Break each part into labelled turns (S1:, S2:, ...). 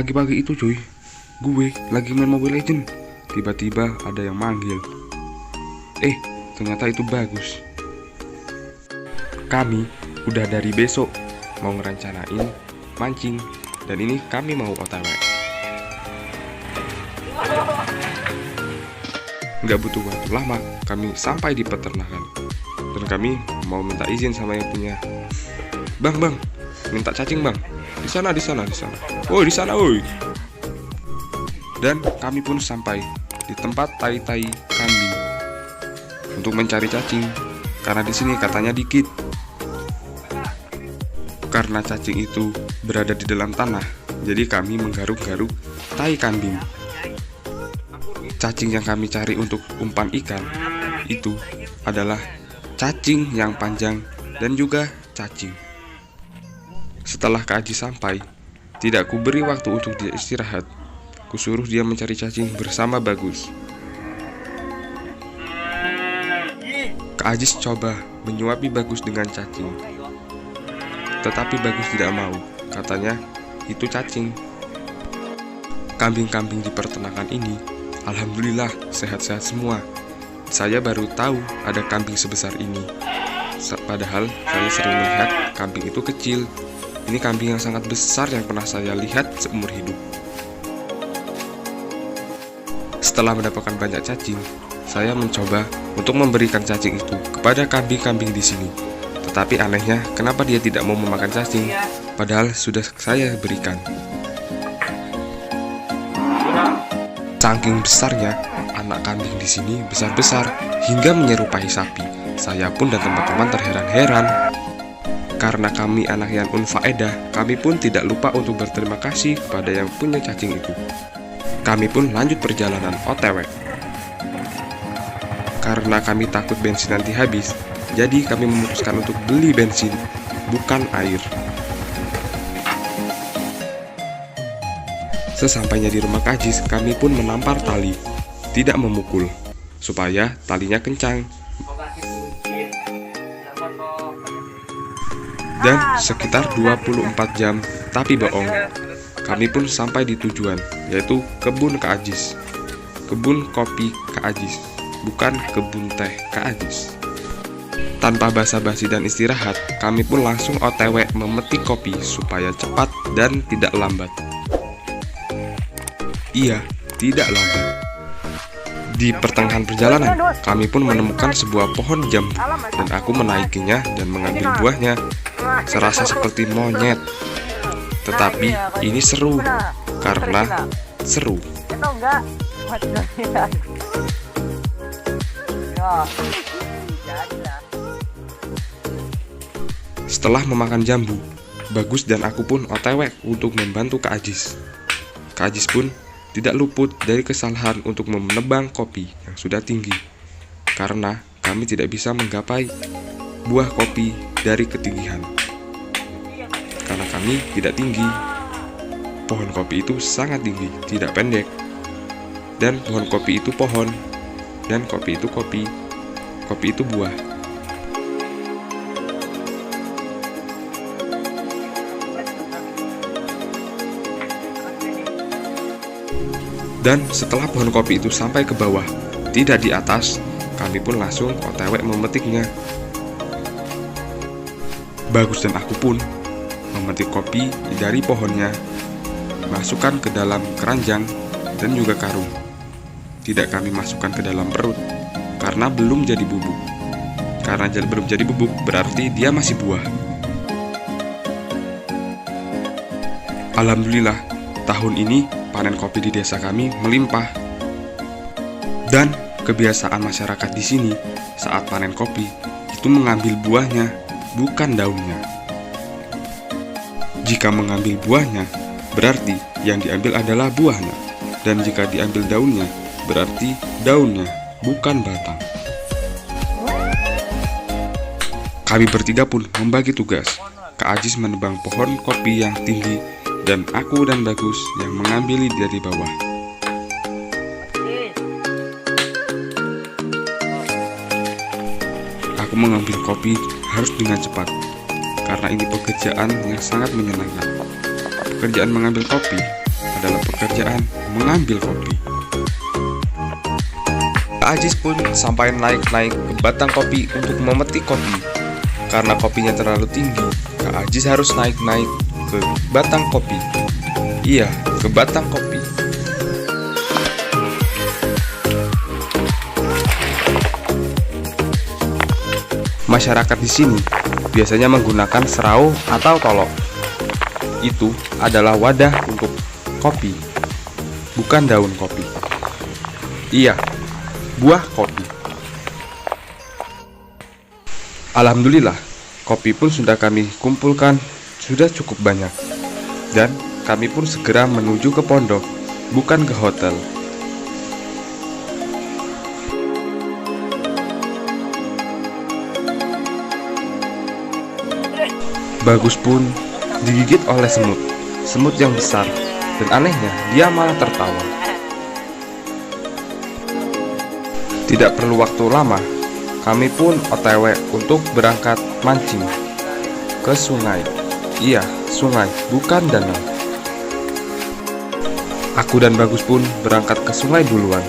S1: Pagi-pagi itu cuy, gue lagi main Mobile Legend. Tiba-tiba ada yang manggil. Ternyata itu Bagus. Kami udah dari besok mau ngerencanain mancing. Dan ini kami mau OTW. Nggak butuh waktu lama, kami sampai di peternakan. Dan kami mau minta izin sama yang punya. Bang, minta cacing bang. Di sana. Woi, di sana, woi. Dan kami pun sampai di tempat tai-tai kambing untuk mencari cacing, karena di sini katanya dikit. Karena cacing itu berada di dalam tanah, jadi kami menggaruk-garuk tai kambing. Cacing yang kami cari untuk umpan ikan itu adalah cacing yang panjang dan juga cacing. Setelah Kak Aji sampai, tidak kuberi waktu untuk dia istirahat. Kusuruh dia mencari cacing bersama Bagus. Kak Aji coba menyuapi Bagus dengan cacing, tetapi Bagus tidak mau. Katanya itu cacing. Kambing-kambing di peternakan ini alhamdulillah sehat-sehat semua. Saya baru tahu ada kambing sebesar ini. Padahal saya sering melihat kambing itu kecil. Ini kambing yang sangat besar yang pernah saya lihat seumur hidup. Setelah mendapatkan banyak cacing, saya mencoba untuk memberikan cacing itu kepada kambing-kambing di sini. Tetapi anehnya, kenapa dia tidak mau memakan cacing? Padahal sudah saya berikan. Saking besarnya, anak kambing di sini besar-besar hingga menyerupai sapi. Saya pun dan teman-teman terheran-heran. Karena kami anak yang unfaedah, kami pun tidak lupa untuk berterima kasih kepada yang punya cacing itu. Kami pun lanjut perjalanan OTW. Karena kami takut bensin nanti habis, jadi kami memutuskan untuk beli bensin, bukan air. Sesampainya di rumah Kak Ajis, kami pun menampar tali, tidak memukul, supaya talinya kencang. Dan sekitar 24 jam, tapi bohong, kami pun sampai di tujuan, yaitu kebun Kak Ajis. Kebun kopi Kak Ajis, bukan kebun teh Kak Ajis. Tanpa basa-basi dan istirahat, kami pun langsung OTW memetik kopi supaya cepat dan tidak lambat. Iya, tidak lambat. Di pertengahan perjalanan, kami pun menemukan sebuah pohon jambu, dan aku menaikinya dan mengambil buahnya. Serasa seperti monyet, tetapi ini seru, karena seru. Setelah memakan jambu, Bagus dan aku pun OTW untuk membantu Kak Ajis. Kak Ajis pun tidak luput dari kesalahan untuk menebang kopi yang sudah tinggi, karena kami tidak bisa menggapai buah kopi dari ketinggian. Karena kami tidak tinggi, pohon kopi itu sangat tinggi, tidak pendek. Dan pohon kopi itu pohon, dan kopi itu kopi, kopi itu buah. Dan setelah pohon kopi itu sampai ke bawah, tidak di atas, kami pun langsung OTW memetiknya. Bagus dan aku pun memetik kopi dari pohonnya, masukkan ke dalam keranjang dan juga karung. Tidak kami masukkan ke dalam perut, karena belum jadi bubuk. Karena belum jadi bubuk, berarti dia masih buah. Alhamdulillah, tahun ini panen kopi di desa kami melimpah. Dan kebiasaan masyarakat di sini saat panen kopi itu mengambil buahnya, bukan daunnya. Jika mengambil buahnya, berarti yang diambil adalah buahnya. Dan jika diambil daunnya, berarti daunnya, bukan batang. Kami bertiga pun membagi tugas. Kak Ajis menebang pohon kopi yang tinggi, dan aku dan Bagus yang mengambil dari bawah. Aku mengambil kopi harus dengan cepat, karena ini pekerjaan yang sangat menyenangkan. Pekerjaan mengambil kopi dalam pekerjaan mengambil kopi. Kak Ajis pun sampai naik-naik ke batang kopi untuk memetik kopi. Karena kopinya terlalu tinggi, Kak Ajis harus naik-naik ke batang kopi. Iya, ke batang kopi. Masyarakat di sini biasanya menggunakan serau atau tolok. Itu adalah wadah untuk kopi, bukan daun kopi. Iya, buah kopi. Alhamdulillah, kopi pun sudah kami kumpulkan, sudah cukup banyak. Dan kami pun segera menuju ke pondok, bukan ke hotel. Bagus pun digigit oleh semut yang besar, dan anehnya dia malah tertawa. Tidak perlu waktu lama, kami pun OTW untuk berangkat mancing ke sungai. Iya, sungai, bukan danau. Aku dan Bagus pun berangkat ke sungai duluan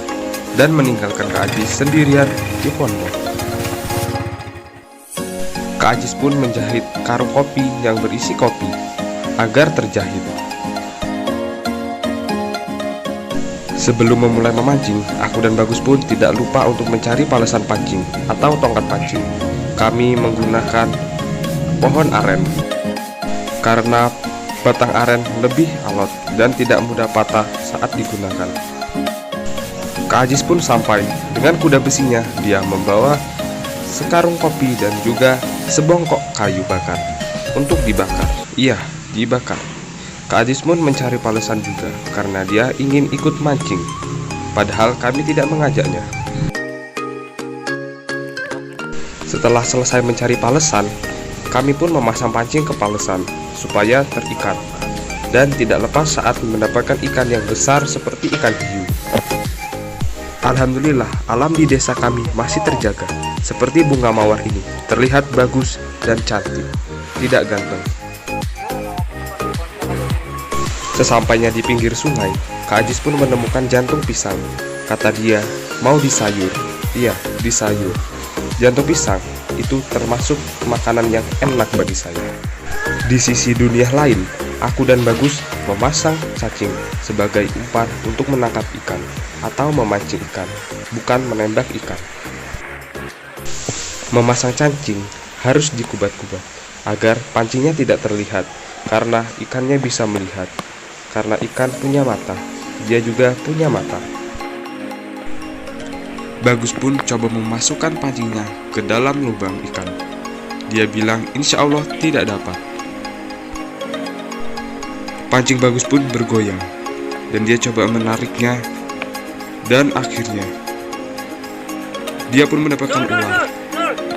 S1: dan meninggalkan Kak Ajis sendirian di pondok. Kak Ajis pun menjahit karung kopi yang berisi kopi agar terjahit. Sebelum memulai memancing, aku dan Bagus pun tidak lupa untuk mencari palesan pancing atau tongkat pancing. Kami menggunakan pohon aren karena batang aren lebih alot dan tidak mudah patah saat digunakan. Kak Ajis pun sampai dengan kuda besinya. Dia membawa sekarung kopi dan juga sebongkok kayu bakar untuk dibakar. Iya, dibakar. Kak Ajis pun mencari palesan juga karena dia ingin ikut mancing. Padahal kami tidak mengajaknya. Setelah selesai mencari palesan, kami pun memasang pancing ke palesan supaya terikat dan tidak lepas saat mendapatkan ikan yang besar seperti ikan hiu. Alhamdulillah, alam di desa kami masih terjaga. Seperti bunga mawar ini, terlihat bagus dan cantik, tidak ganteng. Sesampainya di pinggir sungai, Kak Ajis pun menemukan jantung pisang. Kata dia, mau disayur. Iya, disayur. Jantung pisang itu termasuk makanan yang enak bagi saya. Di sisi dunia lain, aku dan Bagus memasang cacing sebagai umpan untuk menangkap ikan atau memancing ikan, bukan menembak ikan. Memasang cacing harus dikubat-kubat agar pancingnya tidak terlihat, karena ikannya bisa melihat. Karena ikan punya mata, dia juga punya mata. Bagus pun coba memasukkan pancingnya ke dalam lubang ikan. Dia bilang insya Allah tidak dapat. Pancing Bagus pun bergoyang, dan dia coba menariknya, dan akhirnya dia pun mendapatkan ular.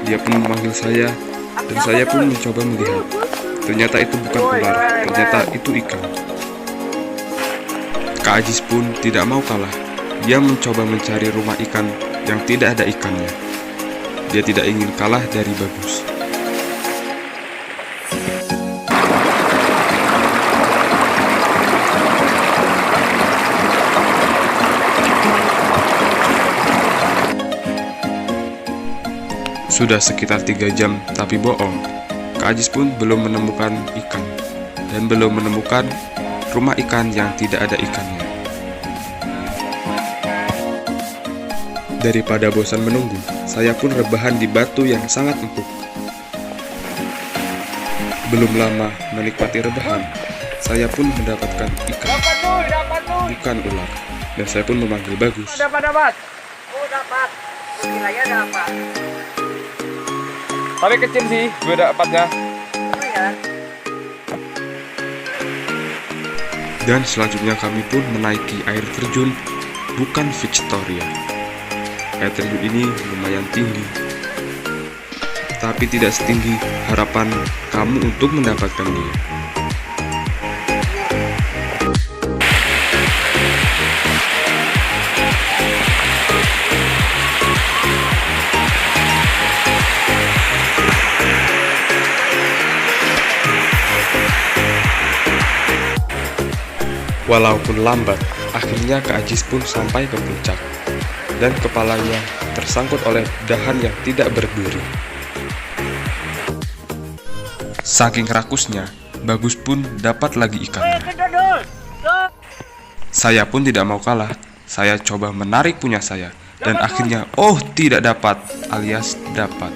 S1: Dia pun memanggil saya, dan saya pun mencoba melihat. Ternyata itu bukan ular, ternyata itu ikan. Kak Ajis pun tidak mau kalah. Dia mencoba mencari rumah ikan yang tidak ada ikannya. Dia tidak ingin kalah dari Bagus. Sudah sekitar 3 jam, tapi bohong. Kak Ajis pun belum menemukan ikan, dan belum menemukan rumah ikan yang tidak ada ikannya. Daripada bosan menunggu, saya pun rebahan di batu yang sangat empuk. Belum lama menikmati rebahan, saya pun mendapatkan ikan, bukan ular. Dan saya pun memanggil Bagus.
S2: Dapat. Oh, dapat. Kiranya dapat.
S1: Tapi kecil sih, gue dapatnya.
S2: Oh ya.
S1: Dan selanjutnya kami pun menaiki air terjun, bukan Victoria. Air terjun ini lumayan tinggi, tapi tidak setinggi harapan kamu untuk mendapatkan dia. Walaupun lambat, akhirnya Kak Ajis pun sampai ke puncak, dan kepalanya tersangkut oleh dahan yang tidak berduri. Saking rakusnya, Bagus pun dapat lagi ikannya. Saya pun tidak mau kalah. Saya coba menarik punya saya, dan akhirnya, tidak dapat, alias dapat.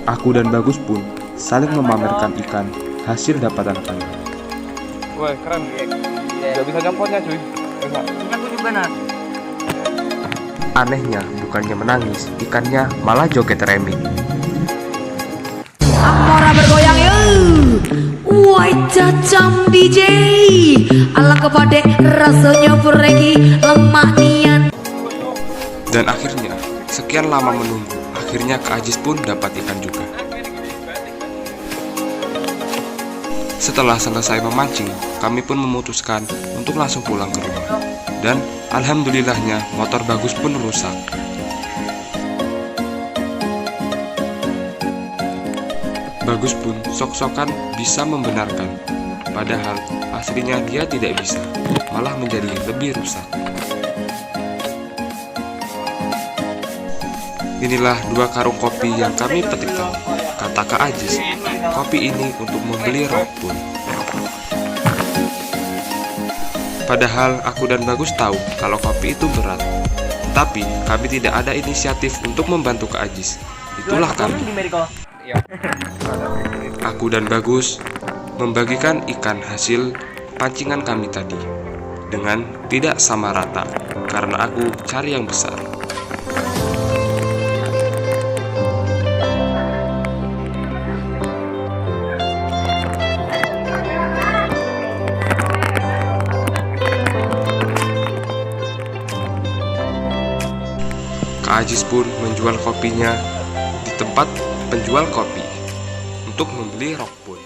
S1: Aku dan Bagus pun saling memamerkan ikan hasil dapatan kami.
S3: Wah, keren. Gak bisa nyopotnya, cuy. Enggak.
S2: Aku juga nak.
S1: Anehnya, bukannya menangis, ikannya malah joget remik.
S4: Amora bergoyang yuk. Woi cacam DJ. Ala kepada rasanya peregi lemah nian.
S1: Dan akhirnya, sekian lama menunggu, akhirnya Kak Ajis pun dapat ikan juga. Setelah selesai memancing, kami pun memutuskan untuk langsung pulang ke rumah. Dan alhamdulillahnya motor Bagus pun rusak. Bagus pun sok-sokan bisa membenarkan, padahal aslinya dia tidak bisa, malah menjadi lebih rusak. Inilah 2 karung kopi yang kami petikkan, kata Kak Ajis. Kopi ini untuk membeli Rockpool. Padahal aku dan Bagus tahu kalau kopi itu berat, tapi kami tidak ada inisiatif untuk membantu Kak Ajis. Itulah kami. Aku dan Bagus membagikan ikan hasil pancingan kami tadi dengan tidak sama rata, karena aku cari yang besar. Kak Ajis pun menjual kopinya di tempat penjual kopi untuk membeli Rockpool.